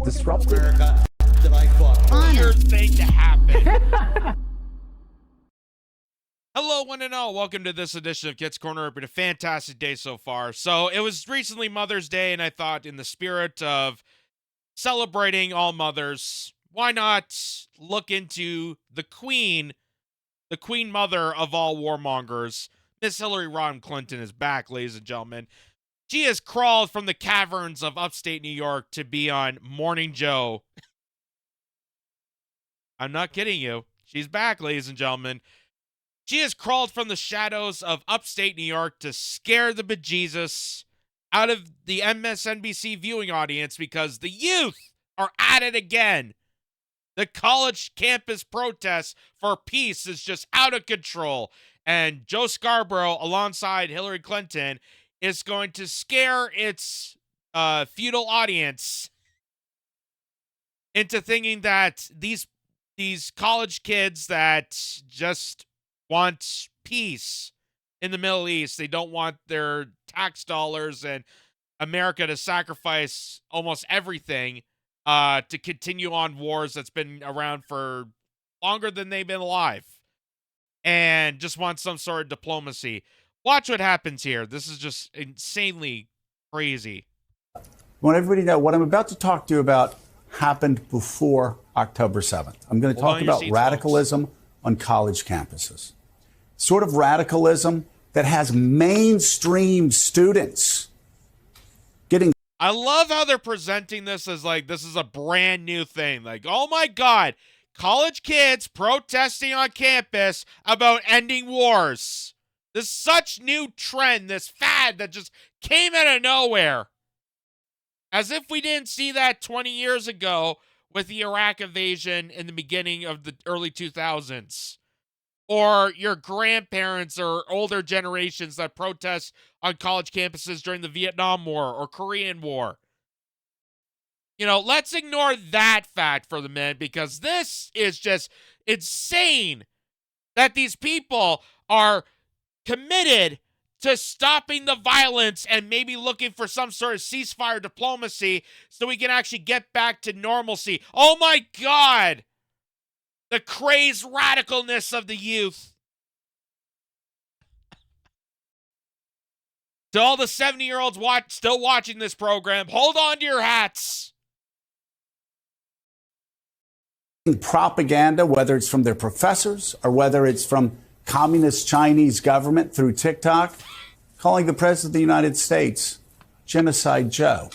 disruptive. America that I fought. Weird thing to happen. Hello, one and all. Welcome to this edition of Kitz Corner. It's been a fantastic day so far. So it was recently Mother's Day, and I thought in the spirit of celebrating all mothers, why not look into the queen mother of all warmongers. Miss Hillary Rodham Clinton is back, ladies and gentlemen. She has crawled from the caverns of upstate New York to be on Morning Joe. I'm not kidding you. She's back, ladies and gentlemen. She has crawled from the shadows of upstate New York to scare the bejesus out of the MSNBC viewing audience because the youth are at it again. The college campus protests for peace is just out of control. And Joe Scarborough, alongside Hillary Clinton, is going to scare its feudal audience into thinking that these college kids that just want peace in the Middle East, they don't want their tax dollars and America to sacrifice almost everything to continue on wars that's been around for longer than they've been alive, and just want some sort of diplomacy. Watch what happens here. This is just insanely crazy. I want everybody to know what I'm about to talk to you about happened before October 7th. I'm going to talk about radicalism on college campuses. Sort of radicalism that has mainstream students getting. I love how they're presenting this as like this is a brand new thing. Like, oh my God, college kids protesting on campus about ending wars. This such new trend, this fad that just came out of nowhere. As if we didn't see that 20 years ago with the Iraq invasion in the beginning of the early 2000s. Or your grandparents or older generations that protest on college campuses during the Vietnam War or Korean War. You know, let's ignore that fact for the minute because this is just insane that these people are committed to stopping the violence and maybe looking for some sort of ceasefire diplomacy so we can actually get back to normalcy. Oh my God! The crazed radicalness of the youth. To all the 70-year-olds still watching this program, hold on to your hats. Propaganda, whether it's from their professors or whether it's from communist Chinese government through TikTok, calling the President of the United States Genocide Joe.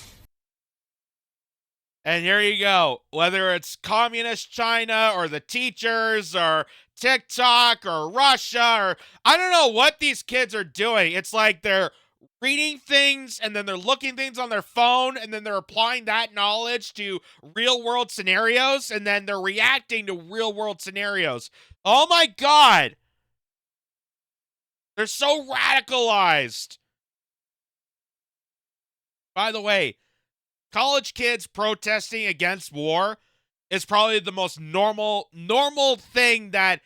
And here you go. Whether it's communist China or the teachers or TikTok or Russia or I don't know what these kids are doing. It's like they're reading things and then they're looking things on their phone and then they're applying that knowledge to real world scenarios and then they're reacting to real world scenarios. Oh my God. They're so radicalized. By the way, college kids protesting against war is probably the most normal thing that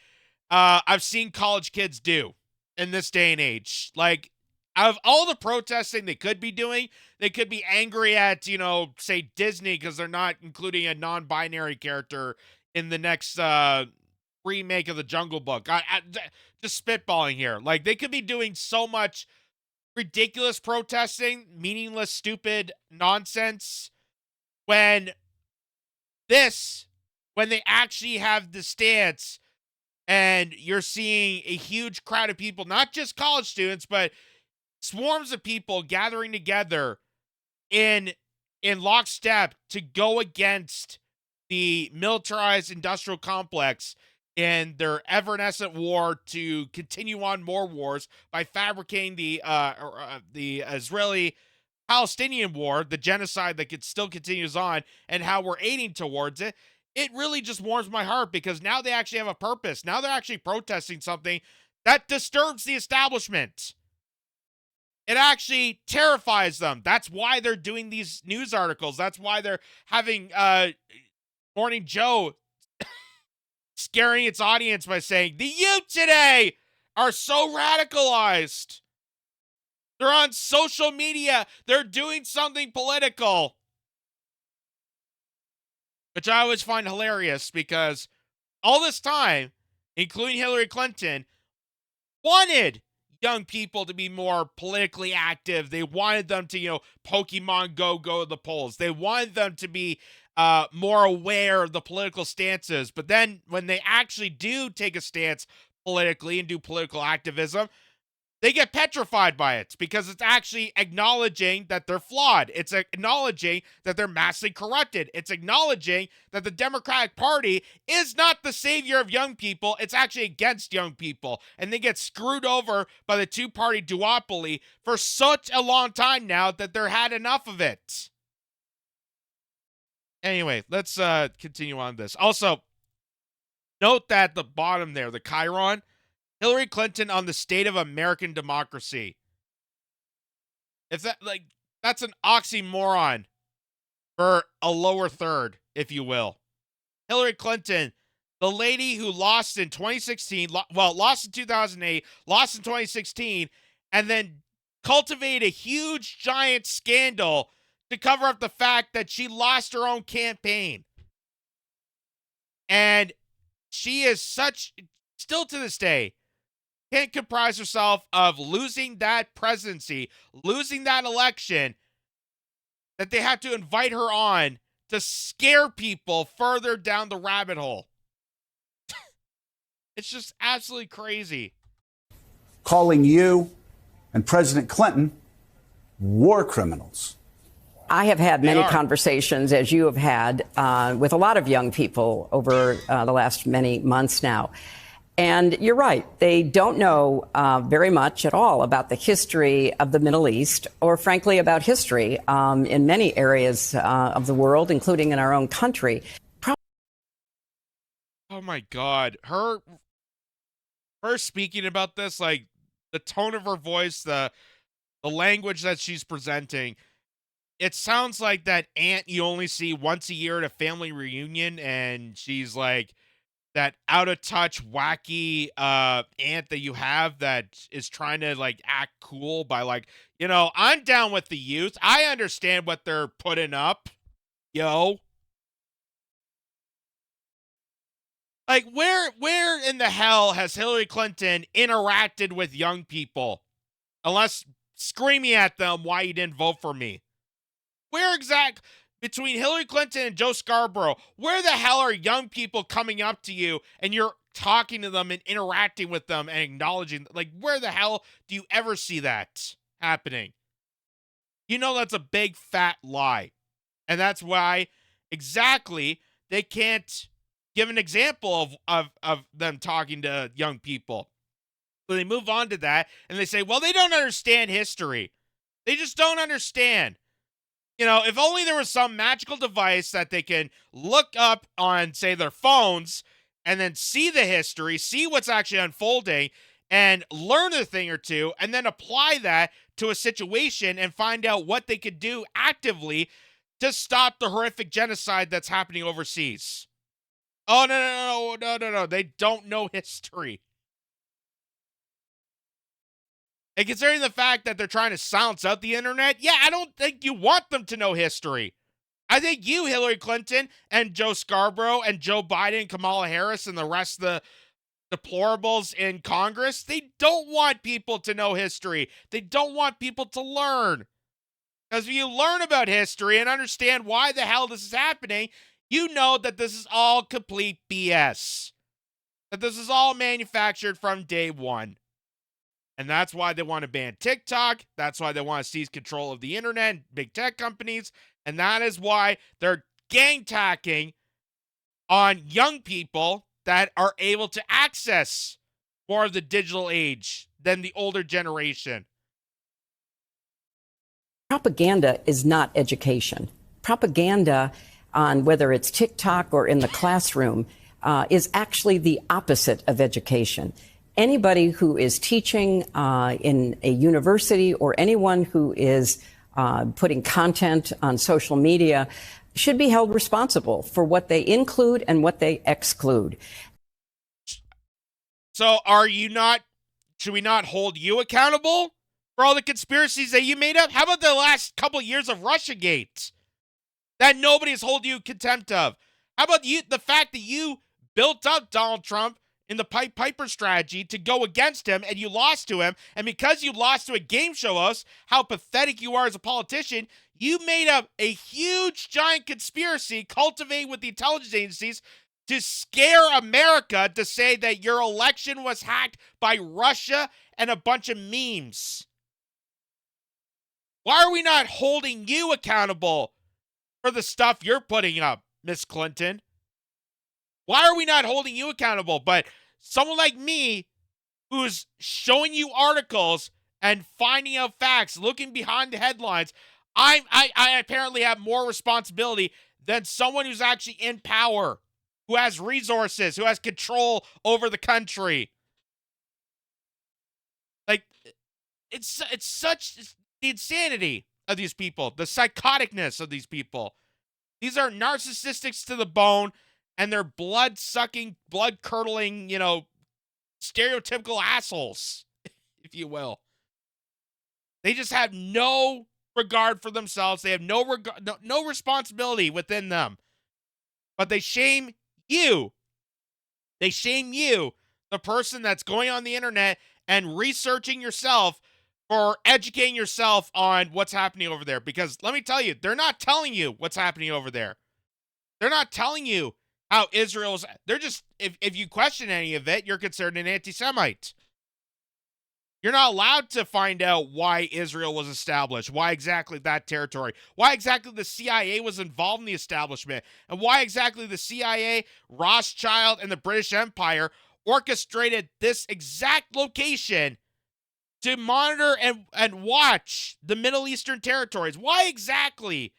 I've seen college kids do in this day and age. Like, out of all the protesting they could be doing, they could be angry at, you know, say Disney because they're not including a non-binary character in the next remake of the Jungle Book. Just spitballing here. Like, they could be doing so much ridiculous protesting, meaningless, stupid nonsense when they actually have the stance and you're seeing a huge crowd of people, not just college students, but swarms of people gathering together in lockstep to go against the militarized industrial complex in their evanescent war to continue on more wars by fabricating the Israeli-Palestinian war, the genocide that still continues on, and how we're aiding towards it. It really just warms my heart because now they actually have a purpose. Now they're actually protesting something that disturbs the establishment. It actually terrifies them. That's why they're doing these news articles. That's why they're having Morning Joe scaring its audience by saying, the youth today are so radicalized. They're on social media. They're doing something political. which I always find hilarious because all this time, including Hillary Clinton, wanted young people to be more politically active. They wanted them to, Pokemon Go to the polls. They wanted them to be more aware of the political stances. But then when they actually do take a stance politically and do political activism, they get petrified by it because it's actually acknowledging that they're flawed. It's acknowledging that they're massively corrupted. It's acknowledging that the Democratic Party is not the savior of young people. It's actually against young people. And they get screwed over by the two-party duopoly for such a long time now that they're had enough of it. Anyway, let's continue on this. Also, note that at the bottom there, the Chiron, Hillary Clinton on the state of American democracy. If that's an oxymoron for a lower third, if you will. Hillary Clinton, the lady who lost in 2016, lost in 2008, lost in 2016, and then cultivated a huge, giant scandal to cover up the fact that she lost her own campaign. And she is still to this day, can't comprise herself of losing that presidency, losing that election, that they had to invite her on to scare people further down the rabbit hole. It's just absolutely crazy. Calling you and President Clinton war criminals. I have had many conversations, as you have had, with a lot of young people over the last many months now. And you're right. They don't know very much at all about the history of the Middle East or, frankly, about history in many areas of the world, including in our own country. Oh, my God. Her speaking about this, like the tone of her voice, the language that she's presenting, it sounds like that aunt you only see once a year at a family reunion, and she's like that out-of-touch, wacky aunt that you have that is trying to, act cool by, I'm down with the youth. I understand what they're putting up, yo. Where in the hell has Hillary Clinton interacted with young people? Unless screaming at them why you didn't vote for me. Where between Hillary Clinton and Joe Scarborough, where the hell are young people coming up to you and you're talking to them and interacting with them and acknowledging, where the hell do you ever see that happening? You know that's a big fat lie. And that's why exactly they can't give an example of them talking to young people. So they move on to that and they say, well, they don't understand history. They just don't understand. If only there was some magical device that they can look up on, say, their phones and then see the history, see what's actually unfolding, and learn a thing or two, and then apply that to a situation and find out what they could do actively to stop the horrific genocide that's happening overseas. Oh, no. They don't know history. And considering the fact that they're trying to silence out the internet, yeah, I don't think you want them to know history. I think you, Hillary Clinton, and Joe Scarborough, and Joe Biden, and Kamala Harris, and the rest of the deplorables in Congress, they don't want people to know history. They don't want people to learn. Because if you learn about history and understand why the hell this is happening, you know that this is all complete BS. That this is all manufactured from day one. And that's why they want to ban TikTok. That's why they want to seize control of the internet, big tech companies. And that is why they're gang tacking on young people that are able to access more of the digital age than the older generation. Propaganda is not education. Propaganda, on whether it's TikTok or in the classroom, is actually the opposite of education. Anybody who is teaching in a university or anyone who is putting content on social media should be held responsible for what they include and what they exclude. So should we not hold you accountable for all the conspiracies that you made up? How about the last couple of years of Russiagate that nobody's holding you contempt of? How about you? The fact that you built up Donald Trump in the Piper strategy to go against him, and you lost to him, and because you lost to a game show host, how pathetic you are as a politician, you made up a huge, giant conspiracy cultivated with the intelligence agencies to scare America, to say that your election was hacked by Russia and a bunch of memes. Why are we not holding you accountable for the stuff you're putting up, Miss Clinton? Why are we not holding you accountable? But someone like me, who's showing you articles and finding out facts, looking behind the headlines, I apparently have more responsibility than someone who's actually in power, who has resources, who has control over the country. Like, it's such the insanity of these people, the psychoticness of these people. These are narcissistics to the bone, and they're blood-sucking, blood-curdling, stereotypical assholes, if you will. They just have no regard for themselves. They have no responsibility within them. But they shame you. They shame you, the person that's going on the internet and researching yourself for educating yourself on what's happening over there. Because let me tell you, they're not telling you what's happening over there. They're not telling you how Israel's... They're just... If you question any of it, you're considered an anti-Semite. You're not allowed to find out why Israel was established, why exactly that territory, why exactly the CIA was involved in the establishment, and why exactly the CIA, Rothschild, and the British Empire orchestrated this exact location to monitor and watch the Middle Eastern territories. Why exactly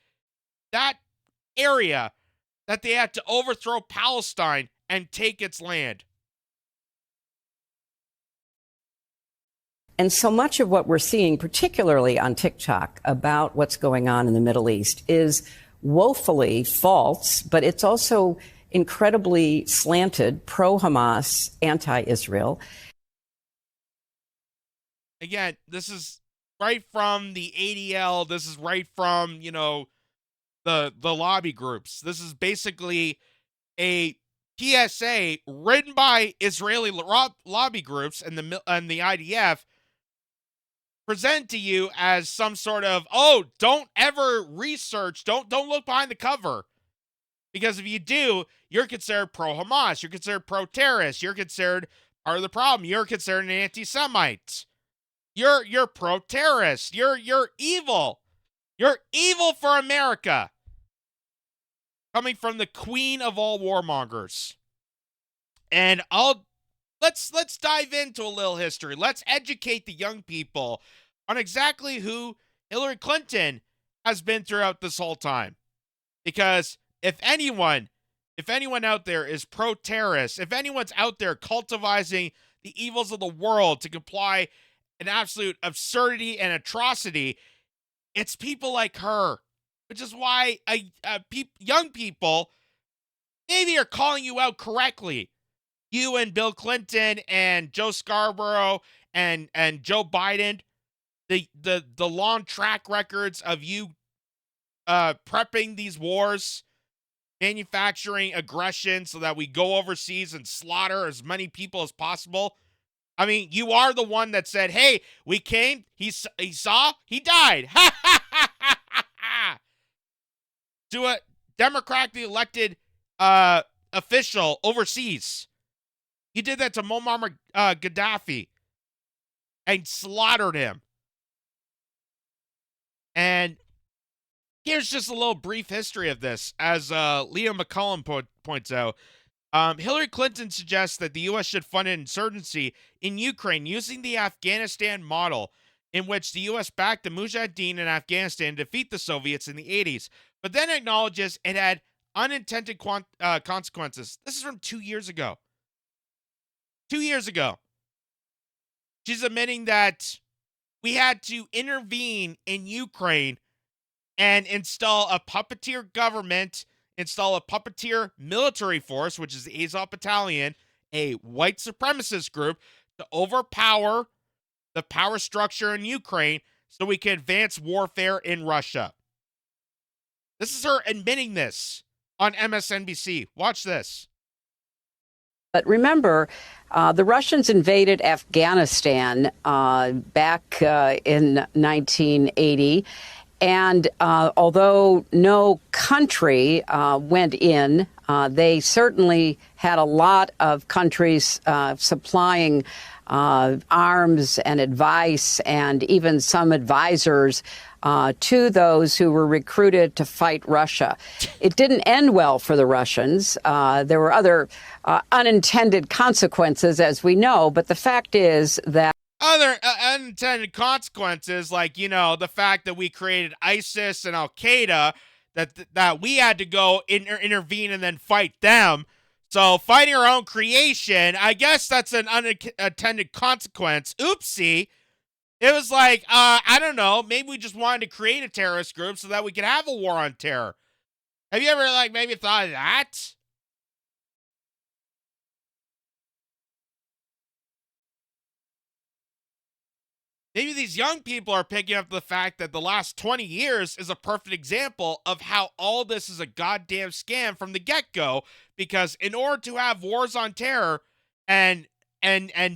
that area that they had to overthrow Palestine and take its land? And so much of what we're seeing, particularly on TikTok, about what's going on in the Middle East is woefully false, but it's also incredibly slanted, pro-Hamas, anti-Israel. Again, this is right from the ADL. This is right from, the lobby groups. This is basically a PSA written by Israeli lobby groups and the IDF, presented to you as some sort of, oh, don't ever research, don't look behind the cover. Because if you do, you're considered pro-Hamas, you're considered pro-terrorist, you're considered part of the problem, you're considered an anti-Semite. You're pro-terrorist, you're evil. You're evil for America. Coming from the queen of all warmongers. And let's dive into a little history. Let's educate the young people on exactly who Hillary Clinton has been throughout this whole time. Because if anyone out there is pro-terrorist, if anyone's out there cultivating the evils of the world to comply an absolute absurdity and atrocity, it's people like her. Which is why young people maybe are calling you out correctly. You and Bill Clinton and Joe Scarborough and Joe Biden, the long track records of you prepping these wars, manufacturing aggression so that we go overseas and slaughter as many people as possible. I mean, you are the one that said, hey, we came, he saw, he died. Ha ha ha ha ha. To a democratically elected official overseas. You did that to Muammar Gaddafi and slaughtered him. And here's just a little brief history of this. As Liam McCollum points out, Hillary Clinton suggests that the U.S. should fund an insurgency in Ukraine using the Afghanistan model, in which the U.S. backed the Mujahideen in Afghanistan to defeat the Soviets in the 80s, but then acknowledges it had unintended consequences. This is from 2 years ago. 2 years ago. She's admitting that we had to intervene in Ukraine and install a puppeteer government, install a puppeteer military force, which is the Azov Battalion, a white supremacist group, to overpower the power structure in Ukraine so we can advance warfare in Russia. This is her admitting this. on MSNBC. Watch this. But remember, the Russians invaded Afghanistan back in 1980. And although no country went in, they certainly had a lot of countries supplying arms and advice and even some advisors to those who were recruited to fight Russia. It didn't end well for the Russians. There were other unintended consequences, as we know. But the fact is that other unintended consequences, like, you know, the fact that we created ISIS and Al-Qaeda, that we had to go intervene and then fight them. So fighting our own creation, I guess that's an unintended consequence. Oopsie. It was like, I don't know, maybe we just wanted to create a terrorist group so that we could have a war on terror. Have you ever, like, maybe thought of that? Maybe these young people are picking up the fact that the last 20 years is a perfect example of how all this is a goddamn scam from the get-go, because in order to have wars on terror and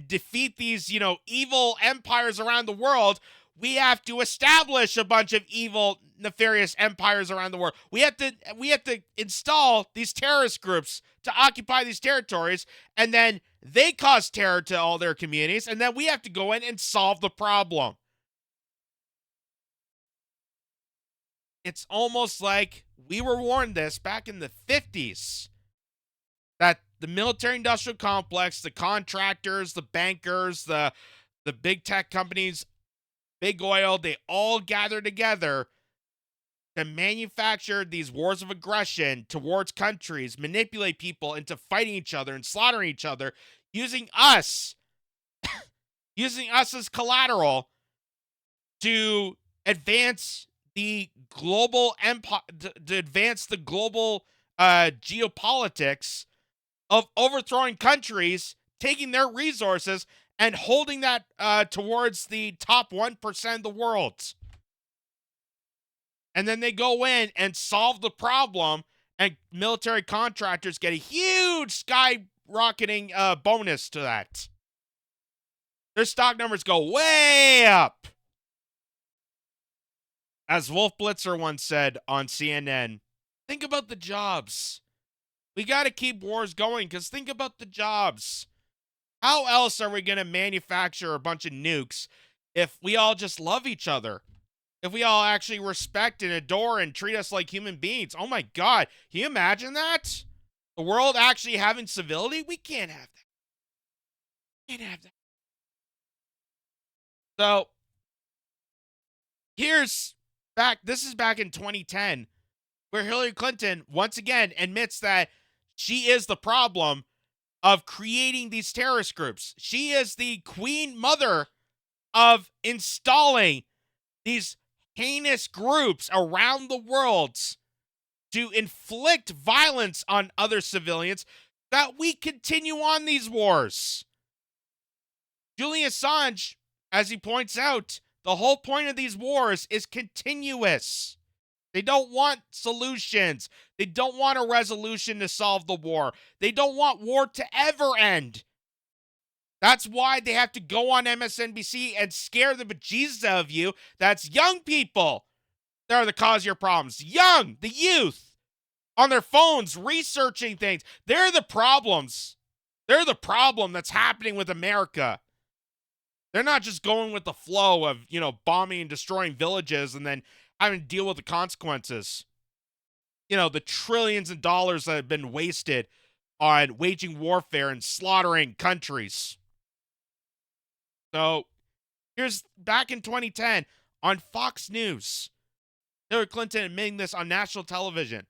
defeat these, you know, evil empires around the world, we have to establish a bunch of evil, nefarious empires around the world. We have to install these terrorist groups to occupy these territories, and then they cause terror to all their communities, and then we have to go in and solve the problem. It's almost like we were warned this back in the 50s, that the military-industrial complex, the contractors, the bankers, the big tech companies, big oil, they all gather together to manufacture these wars of aggression towards countries, manipulate people into fighting each other and slaughtering each other, using us, using us as collateral to advance the global empire, to advance the global geopolitics of overthrowing countries, taking their resources, and holding that towards the top 1% of the world. And then they go in and solve the problem, and military contractors get a huge skyrocketing bonus to that. Their stock numbers go way up. As Wolf Blitzer once said on CNN, think about the jobs. We got to keep wars going, because think about the jobs. How else are we going to manufacture a bunch of nukes if we all just love each other? If we all actually respect and adore and treat us like human beings? Oh my God, can you imagine that? The world actually having civility? We can't have that. We can't have that. So, this is back in 2010, where Hillary Clinton once again admits that she is the problem of creating these terrorist groups. She is the queen mother of installing these heinous groups around the world to inflict violence on other civilians, that we continue on these wars. Julian Assange, as he points out, the whole point of these wars is continuous. They don't want solutions. They don't want a resolution to solve the war. They don't want war to ever end. That's why they have to go on MSNBC and scare the bejesus out of you. That's young people that are the cause of your problems. Young, the youth, on their phones, researching things. They're the problems. They're the problem that's happening with America. They're not just going with the flow of, you know, bombing and destroying villages and then having to deal with the consequences. You know, the trillions of dollars that have been wasted on waging warfare and slaughtering countries. So, here's back in 2010 on Fox News, Hillary Clinton admitting this on national television.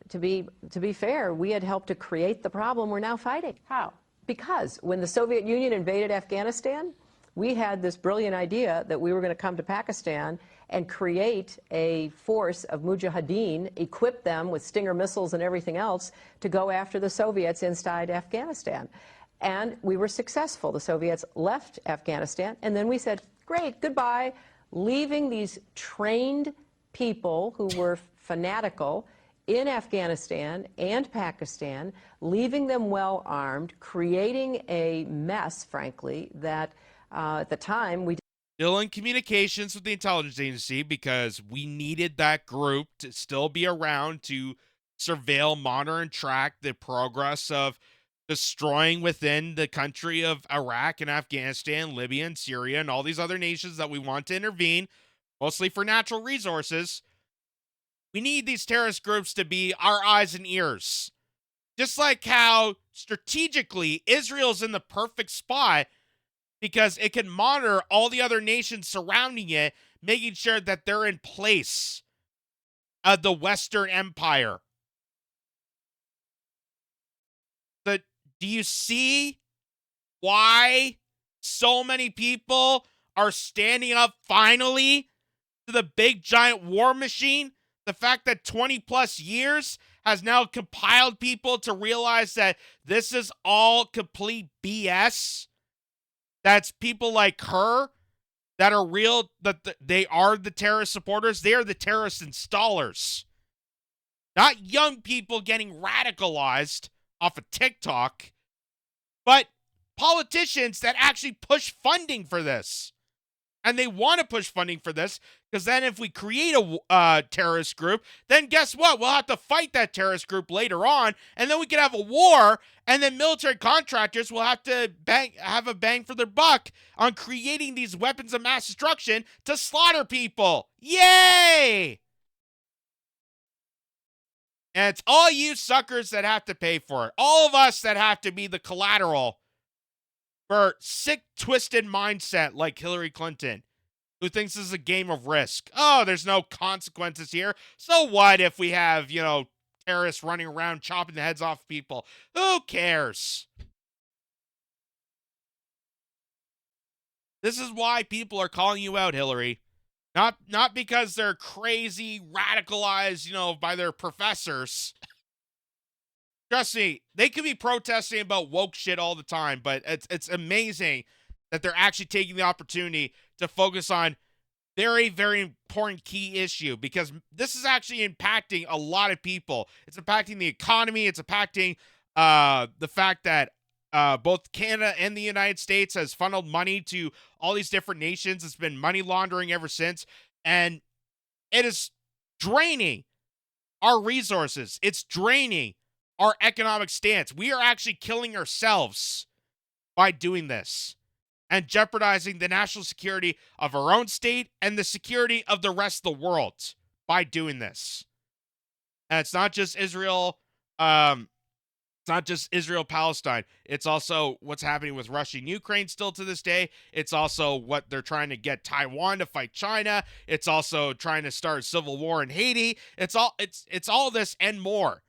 To be fair, we had helped to create the problem we're now fighting. How? Because when the Soviet Union invaded Afghanistan, we had this brilliant idea that we were going to come to Pakistan and create a force of mujahideen, equip them with Stinger missiles and everything else to go after the Soviets inside Afghanistan. And we were successful. The Soviets left Afghanistan, and then we said, great, goodbye, leaving these trained people who were fanatical in Afghanistan and Pakistan, leaving them well armed, creating a mess, frankly, that at the time we still in communications with the intelligence agency because we needed that group to still be around to surveil, monitor, and track the progress of destroying within the country of Iraq and Afghanistan, Libya and Syria, and all these other nations that we want to intervene, mostly for natural resources. We need these terrorist groups to be our eyes and ears. Just like how strategically Israel's in the perfect spot because it can monitor all the other nations surrounding it, making sure that they're in place of the Western Empire. But do you see why so many people are standing up finally to the big giant war machine? The fact that 20 plus years has now compiled people to realize that this is all complete BS. That's people like her that are real, that they are the terrorist supporters. They are the terrorist installers. Not young people getting radicalized off of TikTok, but politicians that actually push funding for this. And they want to push funding for this because then if we create a terrorist group, then guess what? We'll have to fight that terrorist group later on, and then we could have a war, and then military contractors will have to have a bang for their buck on creating these weapons of mass destruction to slaughter people. Yay! And it's all you suckers that have to pay for it. All of us that have to be the collateral for sick, twisted mindset like Hillary Clinton, who thinks this is a game of risk. Oh, there's no consequences here. So what if we have, terrorists running around chopping the heads off people? Who cares? This is why people are calling you out, Hillary. Not because they're crazy, radicalized, by their professors. Trust me, they could be protesting about woke shit all the time, but it's amazing that they're actually taking the opportunity to focus on very, very important key issue because this is actually impacting a lot of people. It's impacting the economy. It's impacting the fact that both Canada and the United States has funneled money to all these different nations. It's been money laundering ever since, and it is draining our resources. It's draining our economic stance. We are actually killing ourselves by doing this and jeopardizing the national security of our own state and the security of the rest of the world by doing this. And it's not just Israel. It's not just Israel-Palestine. It's also what's happening with Russia and Ukraine still to this day. It's also what they're trying to get Taiwan to fight China. It's also trying to start a civil war in Haiti. It's all this and more.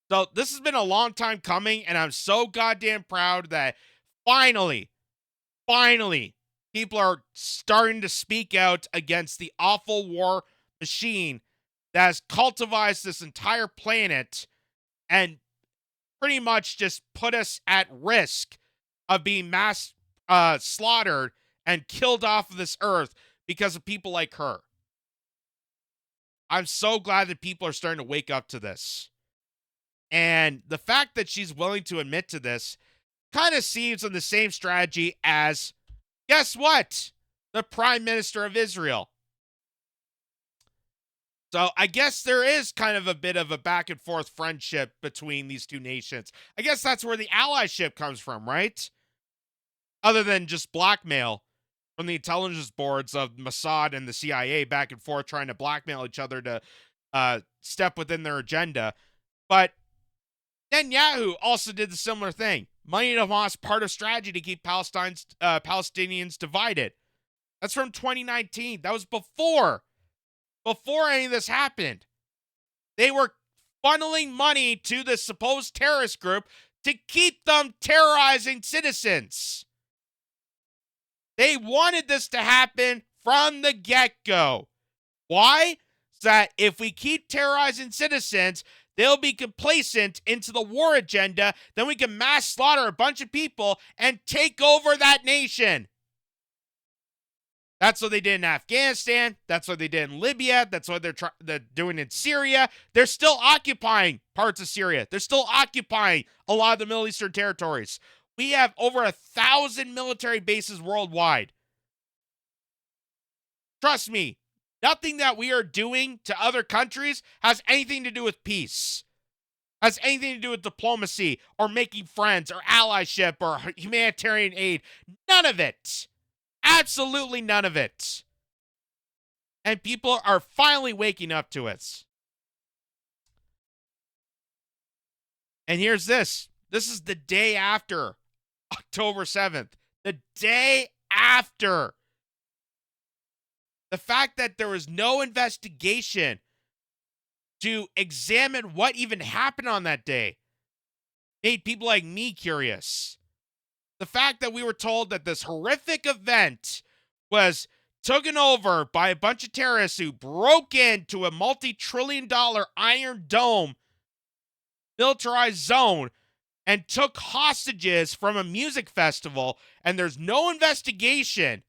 So this has been a long time coming, and I'm so goddamn proud that finally, people are starting to speak out against the awful war machine that has cultivated this entire planet and pretty much just put us at risk of being mass slaughtered and killed off of this earth because of people like her. I'm so glad that people are starting to wake up to this. And the fact that she's willing to admit to this kind of seems on the same strategy as, guess what? The Prime Minister of Israel. So I guess there is kind of a bit of a back and forth friendship between these two nations. I guess that's where the allyship comes from, right? Other than just blackmail from the intelligence boards of Mossad and the CIA back and forth trying to blackmail each other to step within their agenda. But Netanyahu also did the similar thing. Money to Hamas, part of strategy to keep Palestinians divided. That's from 2019. That was before any of this happened. They were funneling money to this supposed terrorist group to keep them terrorizing citizens. They wanted this to happen from the get-go. Why? So that if we keep terrorizing citizens, they'll be complacent into the war agenda. Then we can mass slaughter a bunch of people and take over that nation. That's what they did in Afghanistan. That's what they did in Libya. That's what they're doing in Syria. They're still occupying parts of Syria. They're still occupying a lot of the Middle Eastern territories. We have over 1,000 military bases worldwide. Trust me, nothing that we are doing to other countries has anything to do with peace, has anything to do with diplomacy or making friends or allyship or humanitarian aid. None of it. Absolutely none of it. And people are finally waking up to it. And here's this. This is the day after October 7th. The day after. The fact that there was no investigation to examine what even happened on that day made people like me curious. The fact that we were told that this horrific event was taken over by a bunch of terrorists who broke into a multi-trillion-dollar Iron Dome militarized zone and took hostages from a music festival, and there's no investigation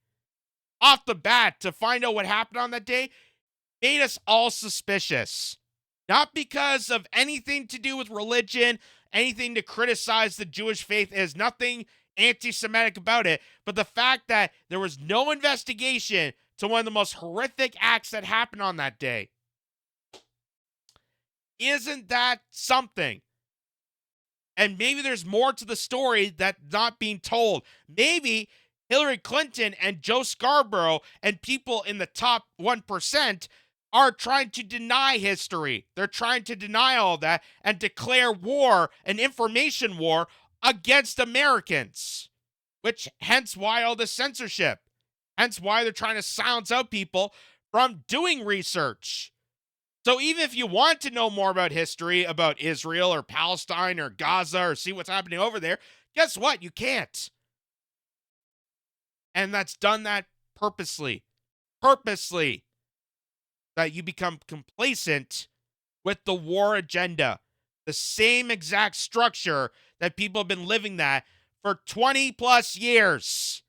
off the bat to find out what happened on that day, made us all suspicious. Not because of anything to do with religion, anything to criticize the Jewish faith. There's nothing anti-Semitic about it, but the fact that there was no investigation to one of the most horrific acts that happened on that day. Isn't that something? And maybe there's more to the story that's not being told. Maybe Hillary Clinton and Joe Scarborough and people in the top 1% are trying to deny history. They're trying to deny all that and declare war, an information war, against Americans, which hence why all this censorship, hence why they're trying to silence out people from doing research. So even if you want to know more about history, about Israel or Palestine or Gaza or see what's happening over there, guess what? You can't. And that's done that purposely, that you become complacent with the war agenda. The same exact structure that people have been living that for 20 plus years.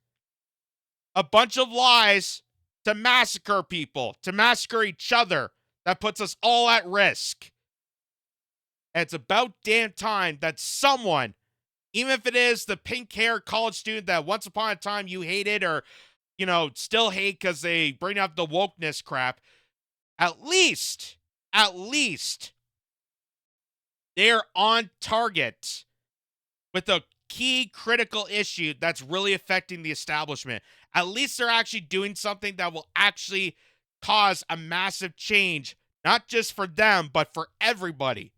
A bunch of lies to massacre people, to massacre each other. That puts us all at risk. And it's about damn time that someone, even if it is the pink-haired college student that once upon a time you hated or, still hate because they bring up the wokeness crap, at least, they're on target with a key critical issue that's really affecting the establishment. At least they're actually doing something that will actually cause a massive change, not just for them, but for everybody.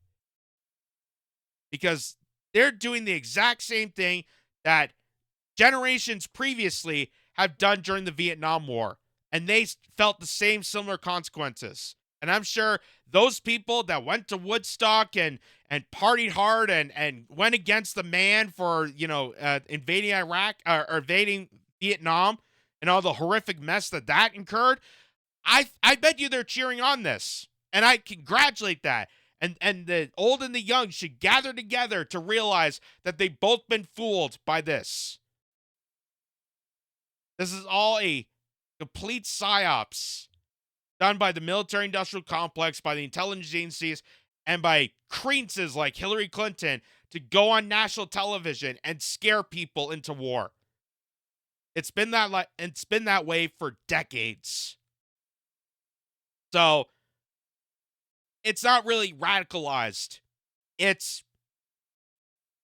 Because they're doing the exact same thing that generations previously have done during the Vietnam War. And they felt the same similar consequences. And I'm sure those people that went to Woodstock and partied hard and went against the man for, invading Iraq or invading Vietnam and all the horrific mess that incurred, I bet you they're cheering on this. And I congratulate that. And the old and the young should gather together to realize that they've both been fooled by this. This is all a complete psyops done by the military-industrial complex, by the intelligence agencies, and by creances like Hillary Clinton to go on national television and scare people into war. It's been that way for decades. So it's not really radicalized. It's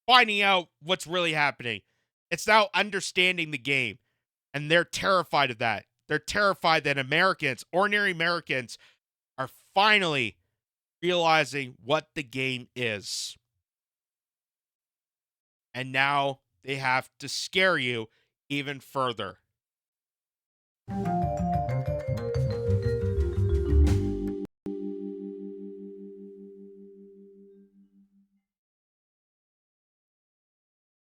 finding out what's really happening. It's now understanding the game. And they're terrified of that. They're terrified that Americans, ordinary Americans, are finally realizing what the game is. And now they have to scare you even further.